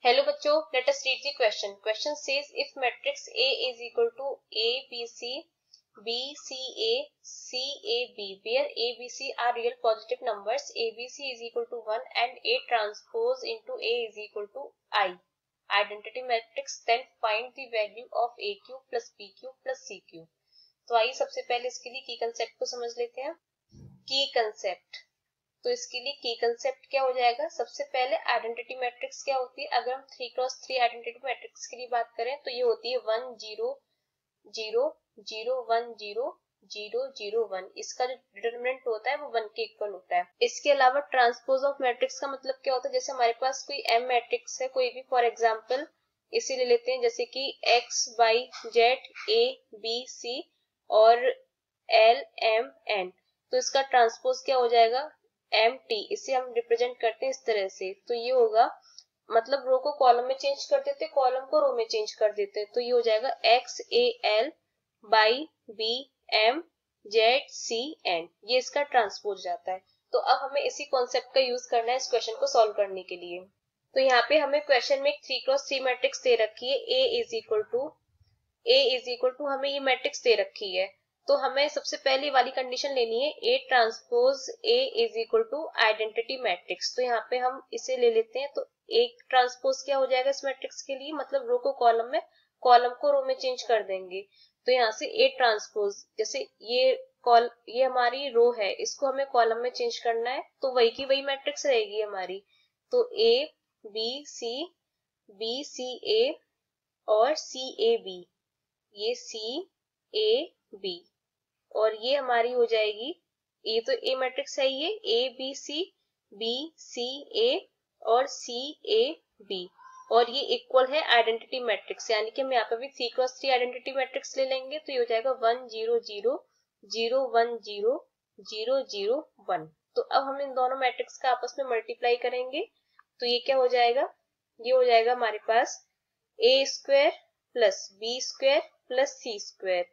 Hello बच्चों, let us read the question. Question says if matrix A is equal to A B C B C A C A B, where A B C are real positive numbers, A B C is equal to 1 and A transpose into A is equal to I, identity matrix, then find the value of A cube plus B cube plus C cube. तो आइए सबसे पहले इसके लिए की concept को समझ लेते हैं. की कंसेप्ट, तो इसके लिए की कंसेप्ट क्या हो जाएगा. सबसे पहले आइडेंटिटी मैट्रिक्स क्या होती है. अगर हम 3x3 आइडेंटिटी मैट्रिक्स की बात करें तो ये होती है 1 0 0 0 1 0 0 0 1. इसका जो डिटरमिनेंट होता है वो 1 के इक्वल होता है. इसके अलावा ट्रांसपोज ऑफ मैट्रिक्स का मतलब क्या होता है. जैसे हमारे पास कोई एम मैट्रिक्स है, कोई भी, फॉर एग्जाम्पल इसे ले लेते हैं जैसे कि x y z a b c और l m n. तो इसका ट्रांसपोज क्या हो जाएगा, एम टी. इसे हम रिप्रेजेंट करते हैं इस तरह से. तो ये होगा, मतलब रो को कॉलम में चेंज कर देते, कॉलम को रो में चेंज कर देते. तो ये हो जाएगा X A L by B M Z C N. ये इसका ट्रांसपोज जाता है. तो अब हमें इसी कॉन्सेप्ट का यूज करना है इस क्वेश्चन को सॉल्व करने के लिए. तो यहाँ पे हमें क्वेश्चन में एक 3x3 मैट्रिक्स दे रखी है. ए इज इक्वल टू हमें ये मैट्रिक्स दे रखी है. तो हमें सबसे पहली वाली कंडीशन लेनी है, A transpose A is equal to identity matrix. तो यहाँ पे हम इसे ले लेते हैं. तो ए ट्रांसपोज क्या हो जाएगा इस मैट्रिक्स के लिए, मतलब रो को कॉलम में, कॉलम को रो में चेंज कर देंगे. तो यहाँ से ए ट्रांसपोज, जैसे ये हमारी रो है, इसको हमें कॉलम में चेंज करना है. तो वही की वही मैट्रिक्स रहेगी हमारी. तो ए बी सी ए और सी ए बी, ये सी ए बी, और ये हमारी हो जाएगी, ये तो ए मैट्रिक्स है, ये ए बी सी ए और सी ए बी, और ये इक्वल है आइडेंटिटी मैट्रिक्स. यानी कि हम यहाँ पे भी 3x3 आइडेंटिटी मैट्रिक्स ले लेंगे. तो ये हो जाएगा 1 0 0 0 1 0 0 0 1. तो अब हम इन दोनों मैट्रिक्स का आपस में मल्टीप्लाई करेंगे. तो ये क्या हो जाएगा, ये हो जाएगा हमारे पास A square plus B square plus C square.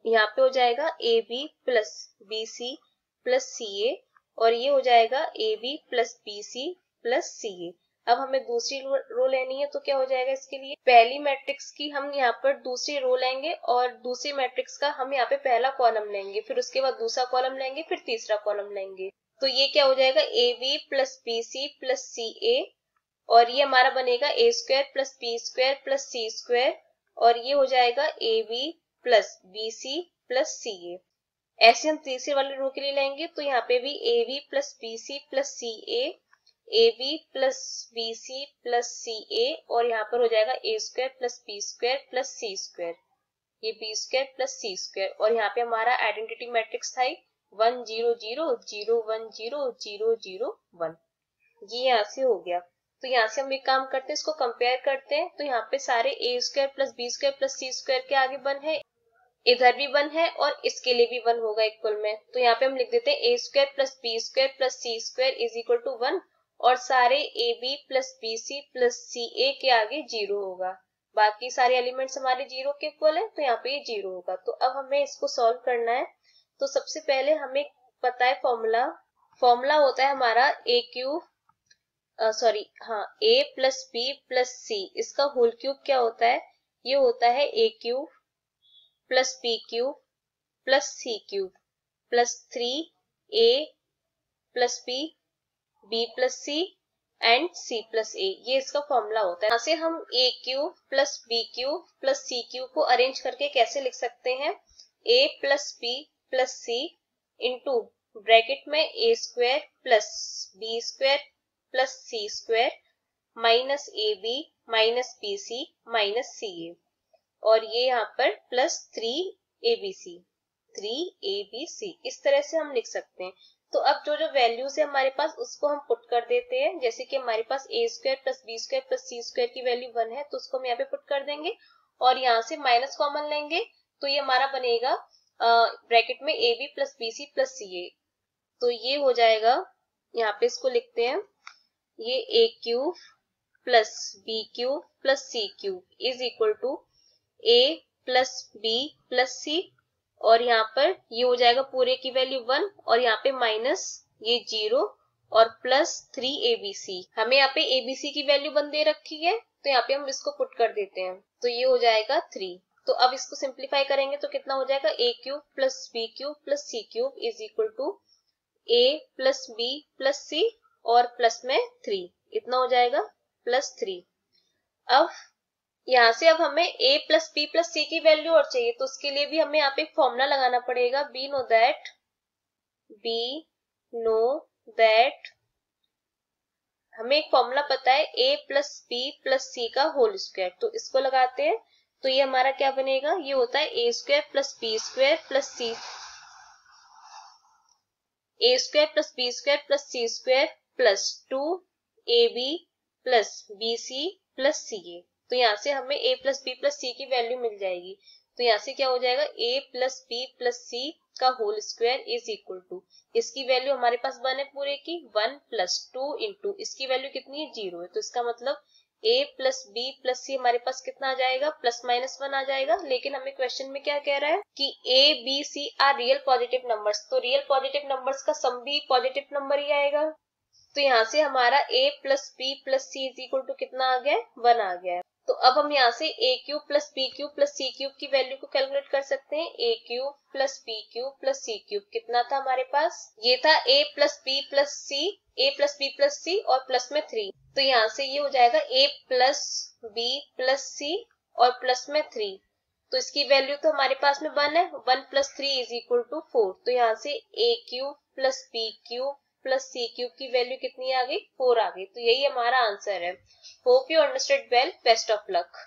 यहाँ पे हो जाएगा A B plus B C plus C A, और ये हो जाएगा A B plus B C plus C A. अब हमें दूसरी रो लेनी है. तो क्या हो जाएगा इसके लिए, पहली मैट्रिक्स की हम यहाँ पर दूसरी रो लेंगे और दूसरी मैट्रिक्स का हम यहाँ पे पहला कॉलम लेंगे, फिर उसके बाद दूसरा कॉलम लेंगे, फिर तीसरा कॉलम लेंगे. तो ये क्या हो जाएगा, A B plus B C plus C A, और ये हमारा बनेगा A square plus B square plus C square, और ये हो जाएगा A B plus B C plus C A. ऐसे हम तीसरे वाले रो के लिए लेंगे. तो यहाँ पे भी A B plus B C plus C A B plus B C plus C A, और यहाँ पर हो जाएगा A square plus B square plus C square, ये B square plus C square. और यहाँ पे हमारा आइडेंटिटी मैट्रिक्स था 1 0 0 0 1 0 0 0 1. ये यहाँ से हो गया. तो यहाँ से हम एक काम करते हैं, इसको कंपेयर करते हैं. तो यहाँ पे सारे A square plus B square plus C square के आगे 1 है, इधर भी 1 है, और इसके लिए भी 1 होगा इक्वल में. तो यहाँ पे हम लिख देते हैं A square plus B square plus C square is equal to 1, और सारे A B plus B C plus C A के आगे 0 होगा. बाकी सारे एलिमेंट्स हमारे 0 के इक्वल है, तो यहाँ पे ये 0 होगा. तो अब हमें इसको सॉल्व करना है. तो सबसे पहले हमें पता है फॉर्मूला होता है हमारा A plus B plus C, इसका होल क्यूब क्या होता है, ये होता है A cube plus B cube plus C cube plus 3a plus B plus C and C plus A. ये इसका फॉर्मूला होता है. यहाँ से हम A cube plus B cube plus C cube को अरेंज करके कैसे लिख सकते हैं, a plus B plus C into bracket में A square plus B square plus C square minus A B minus B C minus C A, और ये यहाँ पर प्लस 3abc. इस तरह से हम लिख सकते हैं. तो अब जो वैल्यूज है हमारे पास उसको हम पुट कर देते हैं. जैसे कि हमारे पास A square plus B square plus C square की वैल्यू 1 है, तो उसको हम यहाँ पे पुट कर देंगे, और यहाँ से माइनस कॉमन लेंगे. तो ये हमारा बनेगा ब्रैकेट में A B plus B C plus C A. तो ये हो जाएगा, यहाँ पे इसको लिखते हैं, ये A cube plus B cube plus C cube is equal to A plus B plus C, और यहाँ पर ये हो जाएगा पूरे की वैल्यू 1, और यहाँ पे माइनस ये 0, और प्लस 3abc। हमें यहाँ पे abc की वैल्यू 1 दे रखी है, तो यहाँ पे हम इसको पुट कर देते हैं, तो ये हो जाएगा 3। तो अब इसको सिंप्लीफाई करेंगे तो कितना हो जाएगा, a cube plus b cube plus c cube is equal to a plus b plus c और प्लस में 3, इतना हो जाएगा प्लस 3। अब यहाँ से अब हमें a plus b plus c की वैल्यू और चाहिए, तो उसके लिए भी हमें यहाँ पे एक फॉर्मूला लगाना पड़ेगा, b नो दैट हमें एक फॉर्मूला पता है a plus b plus c का होल स्क्वायर, तो इसको लगाते हैं। तो ये हमारा क्या बनेगा, ये होता है a square plus b square plus c, a square plus b square plus c square plus 2ab plus bc plus ca। तो यहाँ से हमें a plus b plus c की वैल्यू मिल जाएगी। तो यहाँ से क्या हो जाएगा, a plus b plus c का whole square is equal to, इसकी वैल्यू हमारे पास 1 है पूरे की, 1 प्लस 2 इंटू इसकी वैल्यू कितनी है, 0 है। तो इसका मतलब a plus b plus c हमारे पास कितना आ जाएगा, प्लस माइनस 1 आ जाएगा। लेकिन हमें क्वेश्चन में क्या कह रहा है कि a b c are real positive numbers, तो रियल पॉजिटिव नंबर्स का सम भी पॉजिटिव नंबर ही आएगा। तो यहाँ से हमारा a plus b plus c is equal to कितना आ गया, 1 आ गया है। तो अब हम यहाँ से a cube plus b cube plus c cube की वैल्यू को कैलकुलेट कर सकते हैं। a cube plus b cube plus c cube कितना था हमारे पास, ये था a plus b plus c, a plus b plus c और प्लस में 3। तो यहाँ से ये हो जाएगा a plus b plus c और प्लस में 3। तो इसकी वैल्यू तो हमारे पास में 1 है, 1 प्लस 3 इज इक्वल टू 4। तो यहाँ से a cube plus b cube plus c cube की वैल्यू कितनी आ गई, 4 आ गई। तो यही हमारा आंसर है। Hope you understood well, best of luck.